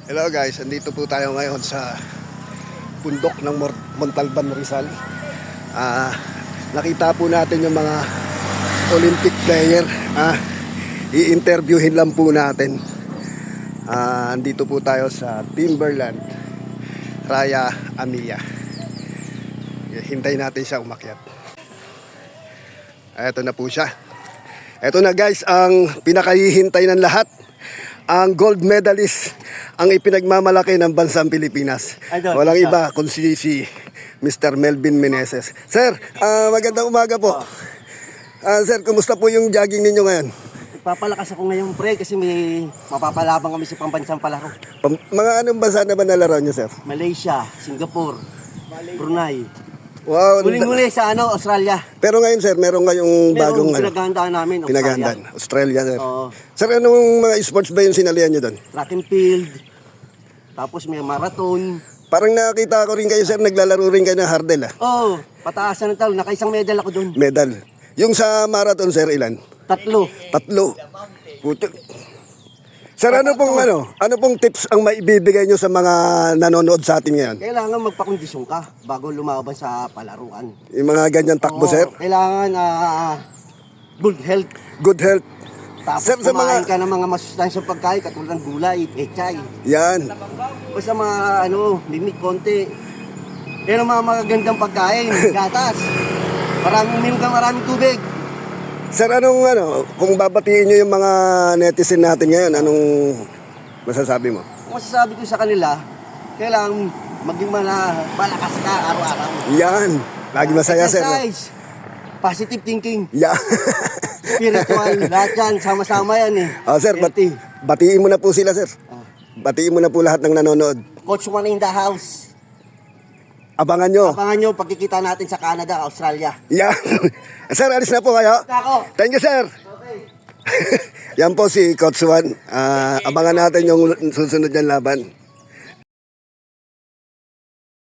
Hello guys, andito po tayo ngayon sa bundok ng Montalban, Rizal. Nakita po natin yung mga Olympic player. I-interviewin lang po natin. Andito po tayo sa Timberland, Raya Amiya. Hintayin natin siya umakyat. Ito na po siya. Ito na guys, ang pinakahihintay ng lahat. Ang gold medalist ang ipinagmamalaki ng bansang Pilipinas. Walang iba kung si Mr. Melvin Meneses. Sir, magandang umaga po. Sir, kumusta po yung jogging ninyo ngayon? Papalakas ako ngayon, pre, kasi may mapapalabang kami sa pambansang palaro. Mga anong bansa na ba nalaro nyo, sir? Malaysia, Singapore, Brunei. Wow. Muling-muli sa Australia. Pero ngayon, sir, meron ngayong bagong pinaghahandaan namin, pinaghahandaan. Australia, sir. Oo. Sir, anong mga sports ba yung sinalihan nyo doon? Track and field. Tapos may marathon. Parang nakita ko rin kayo, sir, naglalaro rin kayo ng hurdle, Oo, pataasan ng talo. Nakaisang medal ako doon. Medal. Yung sa marathon, sir, ilan? 3. 3. Puti. Sir, ano pong tips ang maibibigay nyo sa mga nanonood sa atin ngayon? Kailangan magpakondisyon ka bago lumaban sa palaruan. Yung mga ganyan takbo, sir? Kailangan good health. Good health. Tapos Sir, kumain ka ng mga masustansyang pagkain katulad ng gulay, pechay. Yan. Basta mga limit konti. Yan ang mga magagandang pagkain, gatas. Maraming tubig. Sir, kung babatiin nyo yung mga netizen natin ngayon, anong masasabi mo? Ang masasabi ko sa kanila, kailangan maging malakas ka araw-araw. Yan. Lagi masaya, sir. Exercise. Positive thinking. Yan. Spiritual. Lahat yan. Sama-sama yan eh. Sir, batiin mo na po sila, sir. Batiin mo na po lahat ng nanonood. Coach Juan in the house. Abangan nyo. Abangan nyo pagkikita natin sa Canada, Australia. Yan. Sir, alis na po kayo. Ako. Thank you, sir. Okay. Yan po si Coach Juan. Abangan natin yung susunod niyang laban.